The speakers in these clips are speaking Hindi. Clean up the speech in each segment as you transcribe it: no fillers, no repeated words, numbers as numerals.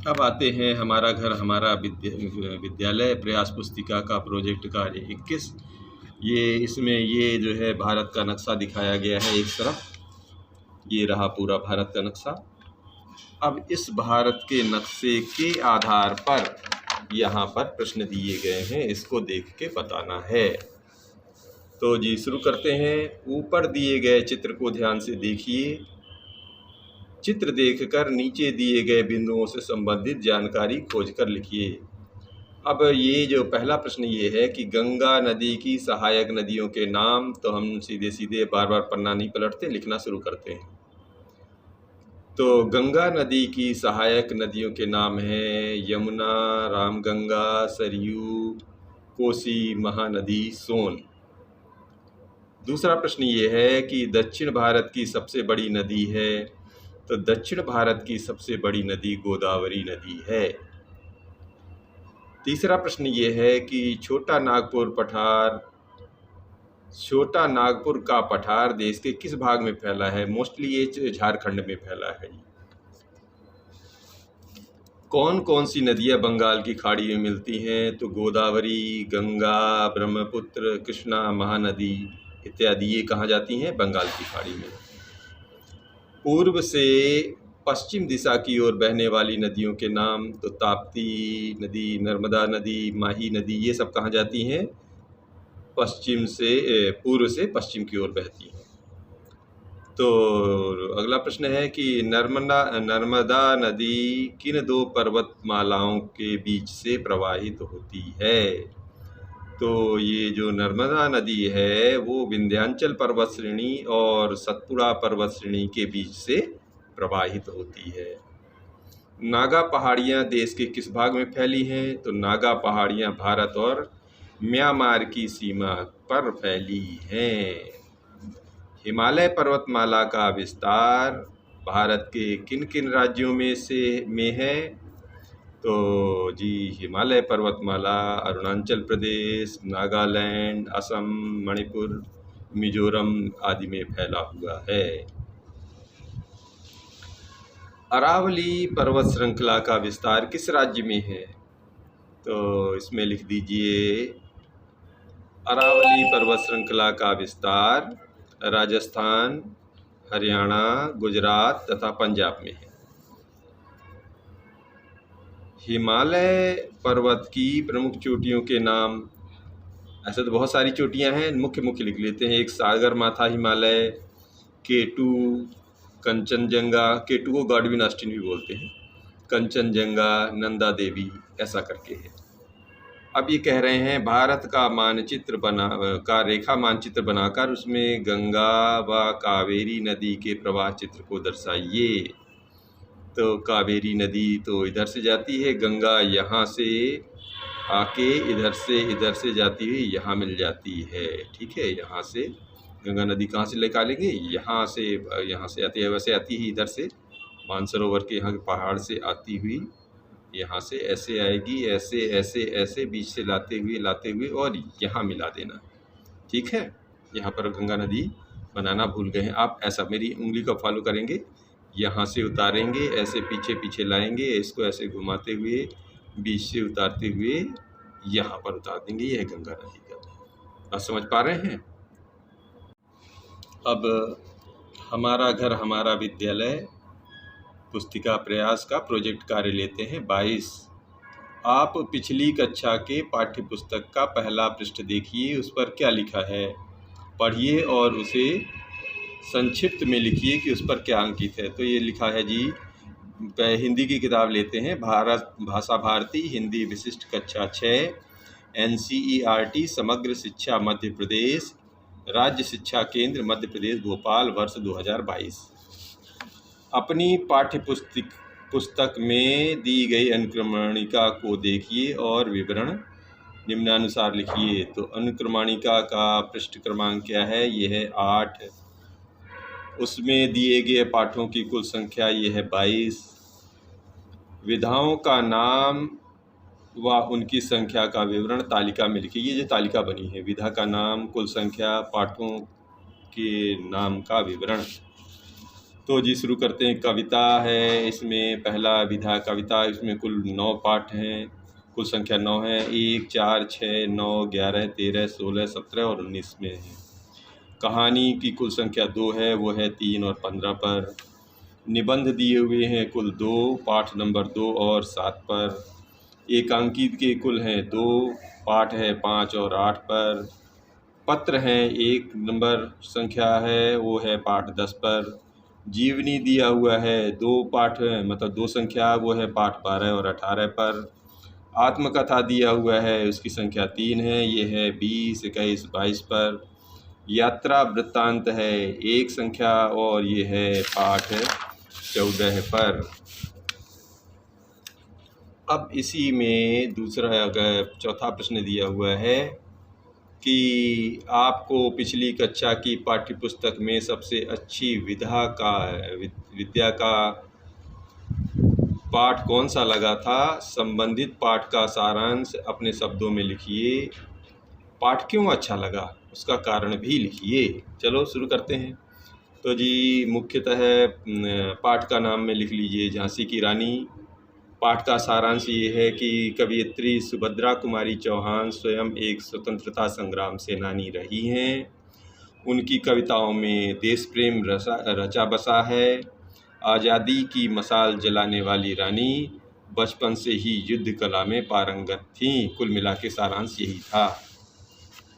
अब आते हैं हमारा घर हमारा विद्यालय प्रयास पुस्तिका का प्रोजेक्ट कार्य 21। इसमें ये जो है भारत का नक्शा दिखाया गया है। एक तरफ ये रहा पूरा भारत का नक्शा। अब इस भारत के नक्शे के आधार पर यहाँ पर प्रश्न दिए गए हैं, इसको देख के बताना है। तो जी शुरू करते हैं। ऊपर दिए गए चित्र को ध्यान से देखिए। चित्र देखकर नीचे दिए गए बिंदुओं से संबंधित जानकारी खोजकर लिखिए। अब ये जो पहला प्रश्न ये है कि गंगा नदी की सहायक नदियों के नाम, तो हम सीधे सीधे बार बार पन्ना नहीं पलटते, लिखना शुरू करते हैं। तो गंगा नदी की सहायक नदियों के नाम हैं यमुना, रामगंगा, सरयू, कोसी, महानदी, सोन। दूसरा प्रश्न ये है कि दक्षिण भारत की सबसे बड़ी नदी है, तो दक्षिण भारत की सबसे बड़ी नदी गोदावरी नदी है। तीसरा प्रश्न ये है कि छोटा नागपुर का पठार देश के किस भाग में फैला है? मोस्टली ये झारखंड में फैला है। कौन कौन सी नदियां बंगाल की खाड़ी में मिलती हैं? तो गोदावरी, गंगा, ब्रह्मपुत्र, कृष्णा, महानदी इत्यादि ये कहाँ जाती हैं? बंगाल की खाड़ी में। पूर्व से पश्चिम दिशा की ओर बहने वाली नदियों के नाम, तो ताप्ती नदी, नर्मदा नदी, माही नदी, ये सब कहाँ जाती हैं? पूर्व से पश्चिम की ओर बहती हैं। तो अगला प्रश्न है कि नर्मदा नदी किन दो पर्वतमालाओं के बीच से प्रवाहित होती है? तो ये जो नर्मदा नदी है वो विंध्याचल पर्वत श्रेणी और सतपुड़ा पर्वत श्रेणी के बीच से प्रवाहित होती है। नागा पहाड़ियाँ देश के किस भाग में फैली हैं? तो नागा पहाड़ियाँ भारत और म्यांमार की सीमा पर फैली हैं। हिमालय पर्वतमाला का विस्तार भारत के किन किन राज्यों में है? तो जी हिमालय पर्वतमाला अरुणाचल प्रदेश, नागालैंड, असम, मणिपुर, मिजोरम आदि में फैला हुआ है। अरावली पर्वत श्रृंखला का विस्तार किस राज्य में है? तो इसमें लिख दीजिए अरावली पर्वत श्रृंखला का विस्तार राजस्थान, हरियाणा, गुजरात तथा पंजाब में है। हिमालय पर्वत की प्रमुख चोटियों के नाम, ऐसे तो बहुत सारी चोटियां हैं, मुख्य लिख लेते हैं। एक सागरमाथा हिमालय, केटू, कंचनजंगा, केटू को गॉडविन ऑस्टिन भी बोलते हैं, कंचनजंगा, नंदा देवी, ऐसा करके है। अब ये कह रहे हैं भारत का रेखा मानचित्र बनाकर उसमें गंगा व कावेरी नदी के प्रवाह चित्र को दर्शाइए। तो कावेरी नदी तो इधर से जाती है, गंगा यहाँ से आके इधर से जाती हुई यहाँ मिल जाती है। ठीक है, यहाँ से गंगा नदी कहाँ से निकालेंगे? यहाँ से आती है, वैसे आती है इधर से मानसरोवर के यहाँ के पहाड़ से आती हुई यहाँ से ऐसे आएगी, ऐसे बीच से लाते हुए और यहाँ मिला देना। ठीक है, यहाँ पर गंगा नदी बनाना भूल गए हैं आप। ऐसा मेरी उंगली को फॉलो करेंगे, यहाँ से उतारेंगे, ऐसे पीछे लाएंगे, इसको ऐसे घुमाते हुए बीच से उतारते हुए यहाँ पर उतार देंगे। यह गंगा नदी का। आप समझ पा रहे हैं? अब हमारा घर हमारा विद्यालय पुस्तिका प्रयास का प्रोजेक्ट कार्य लेते हैं 22। आप पिछली कक्षा के पाठ्य पुस्तक का पहला पृष्ठ देखिए, उस पर क्या लिखा है पढ़िए और उसे संक्षिप्त में लिखिए कि उस पर क्या अंकित है। तो ये लिखा है जी, हिंदी की किताब लेते हैं, भारत भाषा भारती हिंदी विशिष्ट कक्षा 6, NCERT समग्र शिक्षा मध्य प्रदेश, राज्य शिक्षा केंद्र मध्य प्रदेश भोपाल, वर्ष 2022। अपनी पाठ्य पुस्तक में दी गई अनुक्रमणिका को देखिए और विवरण निम्नानुसार लिखिए। तो अनुक्रमणिका का पृष्ठ क्रमांक क्या है? ये है 8। उसमें दिए गए पाठों की कुल संख्या ये है 22। विधाओं का नाम व उनकी संख्या का विवरण तालिका में लिखिए। ये जो तालिका बनी है, विधा का नाम, कुल संख्या, पाठों के नाम का विवरण। तो जी शुरू करते हैं। कविता है, इसमें पहला विधा कविता, इसमें कुल 9 पाठ हैं, कुल संख्या 9 है। 1, 4, 6, 9, 11, 13, 16, 17 और 19 में है। कहानी की कुल संख्या 2 है, वो है 3 और 15 पर। निबंध दिए हुए हैं कुल 2, पाठ नंबर 2 और 7 पर। एकांकित के कुल हैं 2, पाठ है 5 और 8 पर। पत्र हैं, 1 नंबर संख्या है, वो है पाठ 10 पर। जीवनी दिया हुआ है 2 पाठ है, मतलब 2 संख्या, वो है पाठ 12 और 18 पर। आत्मकथा दिया हुआ है, उसकी संख्या 3 है, ये है 20, 21, 22 पर। यात्रा वृत्तांत है 1 संख्या और ये है पाठ 14 पर। अब इसी में चौथा प्रश्न दिया हुआ है कि आपको पिछली कक्षा की पाठ्य पुस्तक में सबसे अच्छी विद्या का पाठ कौन सा लगा था। संबंधित पाठ का सारांश अपने शब्दों में लिखिए। पाठ क्यों अच्छा लगा, उसका कारण भी लिखिए। चलो शुरू करते हैं। तो जी मुख्यतः पाठ का नाम में लिख लीजिए झांसी की रानी। पाठ का सारांश ये है कि कवयित्री सुभद्रा कुमारी चौहान स्वयं एक स्वतंत्रता संग्राम सेनानी रही हैं। उनकी कविताओं में देश प्रेम रचा बसा है। आज़ादी की मशाल जलाने वाली रानी बचपन से ही युद्ध कला में पारंगत थीं। कुल मिला के सारांश यही था।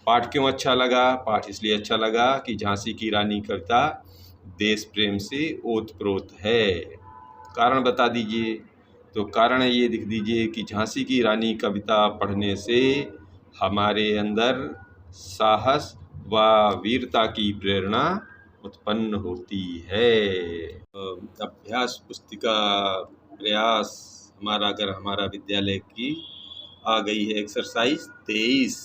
पाठ क्यों अच्छा लगा? पाठ इसलिए अच्छा लगा कि झांसी की रानी कविता देश प्रेम से ओतप्रोत है। कारण बता दीजिए। तो कारण ये लिख दीजिए कि झांसी की रानी कविता पढ़ने से हमारे अंदर साहस व वीरता की प्रेरणा उत्पन्न होती है। अभ्यास पुस्तिका प्रयास हमारा विद्यालय की आ गई है एक्सरसाइज 23।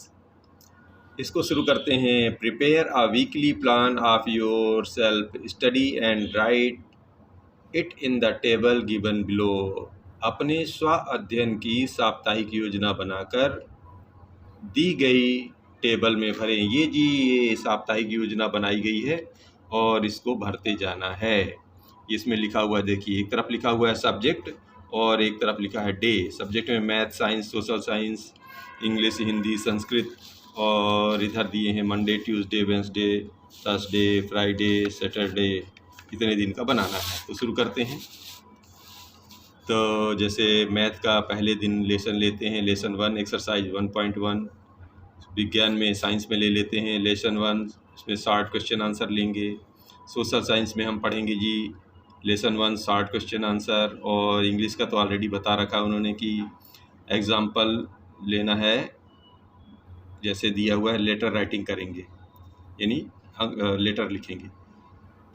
इसको शुरू करते हैं। Prepare a weekly plan of your self study and right it in the table given below. अपने स्व अध्ययन की साप्ताहिक योजना बनाकर दी गई टेबल में भरें। ये साप्ताहिक योजना बनाई गई है और इसको भरते जाना है। इसमें लिखा हुआ है, देखिए एक तरफ लिखा हुआ है सब्जेक्ट और एक तरफ लिखा है डे। सब्जेक्ट में math, science, social science, English, Hindi, Sanskrit, और इधर दिए हैं Monday, Tuesday, Wednesday, Thursday, Friday, Saturday, कितने दिन का बनाना है। तो शुरू करते हैं। तो जैसे मैथ का पहले दिन लेसन लेते हैं, लेसन 1 एक्सरसाइज 1.1। विज्ञान में साइंस में ले लेते हैं लेसन 1, इसमें 60 क्वेश्चन आंसर लेंगे। सोशल साइंस में हम पढ़ेंगे जी लेसन 1 60 क्वेश्चन आंसर। और इंग्लिश का तो ऑलरेडी बता रखा उन्होंने कि एग्जाम्पल लेना है, जैसे दिया हुआ है लेटर राइटिंग करेंगे, यानी लेटर लिखेंगे।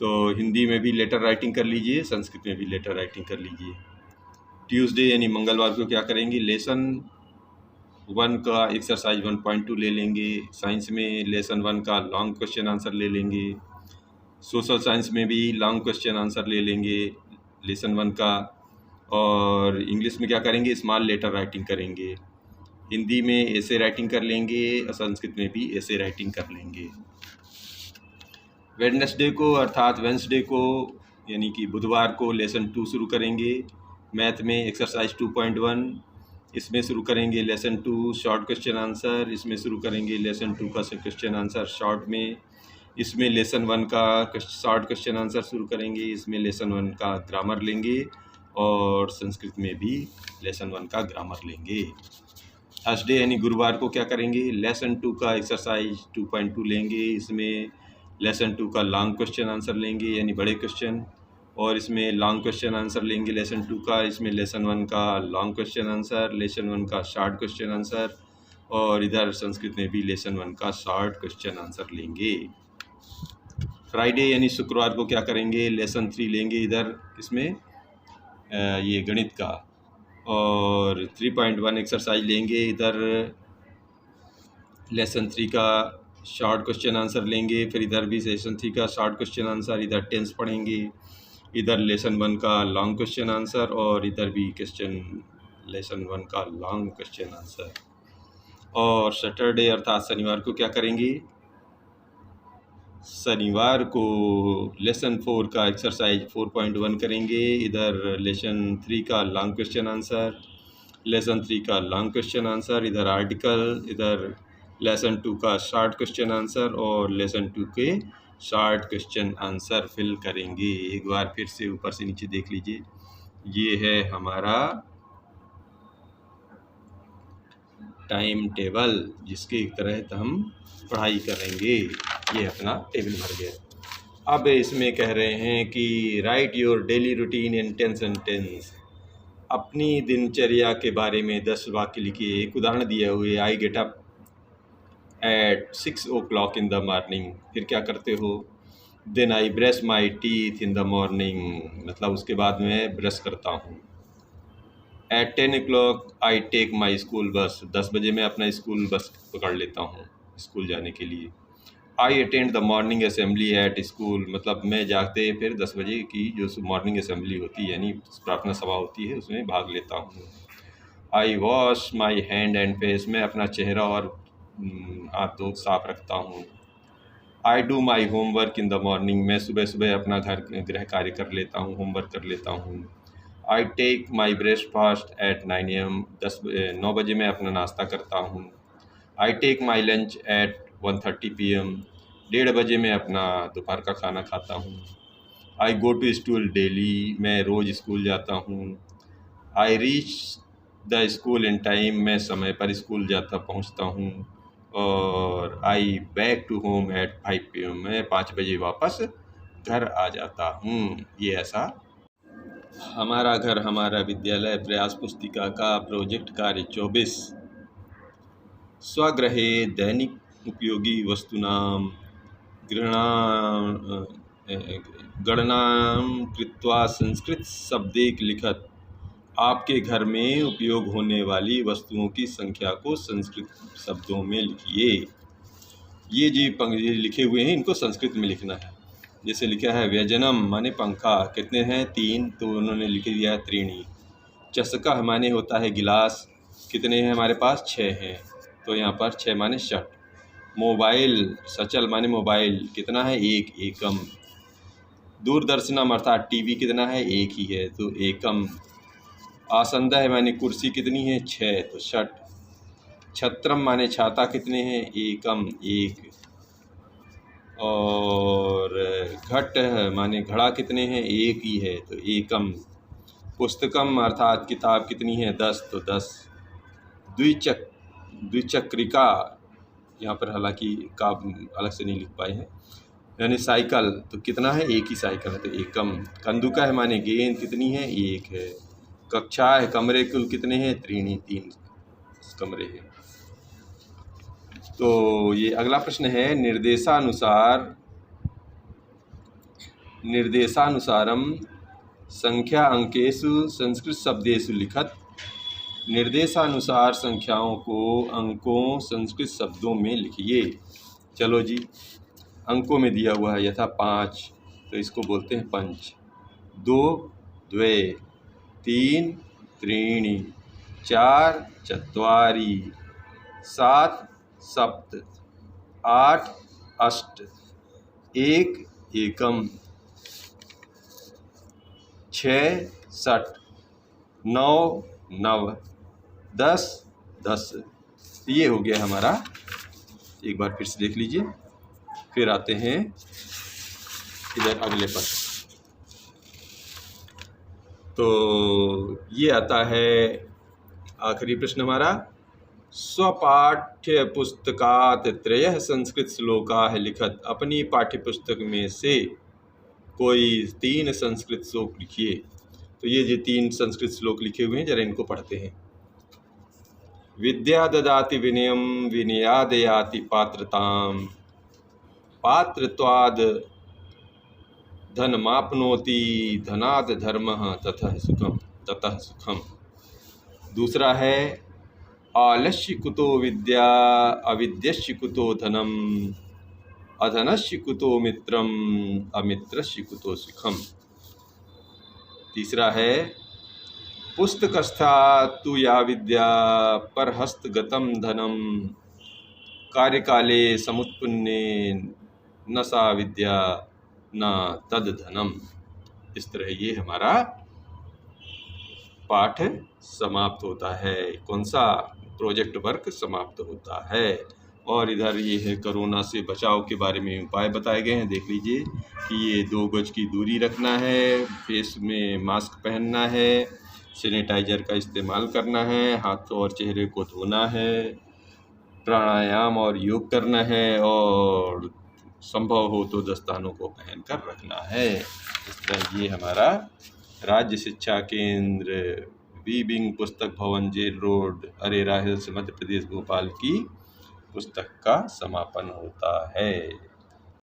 तो हिंदी में भी लेटर राइटिंग कर लीजिए, संस्कृत में भी लेटर राइटिंग कर लीजिए। ट्यूसडे यानी मंगलवार को क्या करेंगे, लेसन 1 का एक्सरसाइज 1.2 ले लेंगे। साइंस में लेसन 1 का लॉन्ग क्वेश्चन आंसर ले लेंगे। सोशल साइंस में भी लॉन्ग क्वेश्चन आंसर ले लेंगे लेसन 1 का। और इंग्लिश में क्या करेंगे, स्मॉल लेटर राइटिंग करेंगे। हिंदी में ऐसे राइटिंग कर लेंगे और संस्कृत में भी ऐसे राइटिंग कर लेंगे। वेडनेसडे को अर्थात वेंसडे को यानी कि बुधवार को लेसन 2 शुरू करेंगे। मैथ में एक्सरसाइज 2.1, इसमें शुरू करेंगे लेसन 2 शॉर्ट क्वेश्चन आंसर। इसमें शुरू करेंगे लेसन 2 का क्वेश्चन आंसर शॉर्ट में। इसमें लेसन 1 का शॉर्ट क्वेश्चन आंसर शुरू करेंगे। इसमें लेसन 1 का ग्रामर लेंगे और संस्कृत में भी लेसन 1 का ग्रामर लेंगे। थर्सडे यानी गुरुवार को क्या करेंगे, लेसन 2 का एक्सरसाइज 2.2 लेंगे। इसमें लेसन 2 का लॉन्ग क्वेश्चन आंसर लेंगे यानी बड़े क्वेश्चन, और इसमें लॉन्ग क्वेश्चन आंसर लेंगे लेसन 2 का। इसमें लेसन 1 का लॉन्ग क्वेश्चन आंसर, लेसन 1 का शॉर्ट क्वेश्चन आंसर, और इधर संस्कृत में भी लेसन 1 का शॉर्ट क्वेश्चन आंसर लेंगे। फ्राइडे यानी शुक्रवार को क्या करेंगे, लेसन 3 लेंगे इधर, इसमें ये गणित का, और 3.1 एक्सरसाइज लेंगे इधर। लेसन 3 का शॉर्ट क्वेश्चन आंसर लेंगे, फिर इधर भी लेसन 3 का शॉर्ट क्वेश्चन आंसर, इधर टेंस पढ़ेंगे, इधर लेसन 1 का लॉन्ग क्वेश्चन आंसर, और इधर भी लेसन 1 का लॉन्ग क्वेश्चन आंसर। और सैटरडे अर्थात शनिवार को क्या करेंगे, शनिवार को लेसन 4 का एक्सरसाइज 4.1 करेंगे। इधर लेसन 3 का लॉन्ग क्वेश्चन आंसर, लेसन 3 का लॉन्ग क्वेश्चन आंसर, इधर आर्टिकल, इधर लेसन 2 का शॉर्ट क्वेश्चन आंसर और लेसन 2 के शॉर्ट क्वेश्चन आंसर फिल करेंगे। एक बार फिर से ऊपर से नीचे देख लीजिए, ये है हमारा टाइम टेबल जिसके तहत हम पढ़ाई करेंगे। ये अपना टेबल भर गया। अब इसमें कह रहे हैं कि right your daily routine in 10 sentence. अपनी दिनचर्या के बारे में 10 वाक्य लिखिए। एक उदाहरण दिए हुए, I get up at 6 o'clock in the morning. फिर क्या करते हो? Then I brush my teeth in the morning, मतलब उसके बाद मैं ब्रश करता हूँ। At 10 o'clock I take my school bus, 10 बजे मैं अपना स्कूल बस पकड़ लेता हूँ स्कूल जाने के लिए। I attend the morning assembly at school, मतलब मैं जाते फिर 10 बजे की जो मॉर्निंग असेंबली होती है यानी प्रार्थना सभा होती है उसमें भाग लेता हूँ। I wash my hand and face, मैं अपना चेहरा और हाथ धो साफ रखता हूँ। I do my homework in the morning, मैं सुबह सुबह अपना गृह कार्य कर लेता हूँ, होमवर्क कर लेता हूँ। I take my breakfast at 9 AM, 9 बजे मैं अपना नाश्ता करता हूँ। I take my lunch at 1:30 PM, 1:30 बजे मैं अपना दोपहर का खाना खाता हूँ। I go to school daily, मैं रोज़ स्कूल जाता हूँ। I reach the school in time, मैं समय पर स्कूल पहुँचता हूँ। और I back to home at 5 PM, मैं 5 बजे वापस घर आ जाता हूँ। ये ऐसा हमारा घर हमारा विद्यालय प्रयास पुस्तिका का प्रोजेक्ट कार्य 24। स्वगृहे दैनिक उपयोगी वस्तूनां गणनां कृत्वा संस्कृत शब्देक लिखत। आपके घर में उपयोग होने वाली वस्तुओं की संख्या को संस्कृत शब्दों में लिखिए। ये जी पंक्ति लिखे हुए हैं, इनको संस्कृत में लिखना है। जैसे लिखा है व्यजनम माने पंखा, कितने हैं? 3, तो उन्होंने लिख दिया है त्रीणी। चषका माने होता है गिलास, कितने हैं हमारे पास? 6 हैं, तो यहाँ पर 6 माने षट। मोबाइल सचल माने मोबाइल, कितना है? 1, एकम। दूरदर्शनम अर्थात टीवी कितना है? 1 ही है, तो एकम। आसंदह माने कुर्सी, कितनी है? 6, तो षट। छत्रम माने छाता, कितने हैं? एकम, 1। और घट माने घड़ा, कितने हैं? 1 ही है, तो एकम। पुस्तकम अर्थात किताब कितनी है? 10, तो 10। द्विचक्रिका, यहाँ पर हालांकि का अलग से नहीं लिख पाए हैं, यानी साइकिल, तो कितना है? 1 ही साइकिल है, तो एकम। कंदुका है माने गेंद, कितनी है? 1 है। कक्षा है, कमरे कुल कितने हैं? त्रीणी, 3 कमरे हैं। तो ये अगला प्रश्न है, निर्देशानुसारम संख्या अंकेषु संस्कृत शब्देषु लिखत। निर्देशानुसार संख्याओं को अंकों संस्कृत शब्दों में लिखिए। चलो जी, अंकों में दिया हुआ है यथा 5, तो इसको बोलते हैं पंच। 2 द्वे, 3 त्रीणि, 4 चत्वारि, 7 सप्त, 8 अष्ट, 1 एकम, 6 षट, 9 नव, 10 10। ये हो गया हमारा। एक बार फिर से देख लीजिए। फिर आते हैं इधर अगले प्रश्न। तो ये आता है आखिरी प्रश्न हमारा। स्वपाठ्य पुस्तकात त्रयः संस्कृत श्लोकाः लिखत। अपनी पाठ्य पुस्तक में से कोई 3 संस्कृत श्लोक लिखिए। तो ये जो 3 संस्कृत श्लोक लिखे हुए हैं, जरा इनको पढ़ते हैं। विद्या ददाति विनयम, विनयाद याति पात्रताम, पात्रत्वाद धनमाप्नोति, धनाद धर्मः ततः सुखम। दूसरा है आलस्य कुतो विद्या, अविद्यस्य कुतो धनम, अधनस्य कुतो मित्रम, अमित्रस्य कुतो सुखम। तीसरा है पुस्तकस्था तु या विद्या, परहस्तगतम धनम, कार्यकाले समुत्पन्ने न सा विद्या न तद धनम। इस तरह ये हमारा पाठ समाप्त होता है। कौन सा? प्रोजेक्ट वर्क समाप्त होता है। और इधर ये है कोरोना से बचाव के बारे में उपाय बताए गए हैं। देख लीजिए कि ये 2 गज की दूरी रखना है, फेस में मास्क पहनना है, सैनिटाइजर का इस्तेमाल करना है, हाथों और चेहरे को धोना है, प्राणायाम और योग करना है, और संभव हो तो दस्तानों को पहन कर रखना है। इस तरह ये हमारा राज्य शिक्षा केंद्र वी विंग पुस्तक भवन, jail road, Arera hills, Madhya Pradesh, Bhopal की पुस्तक का समापन होता है।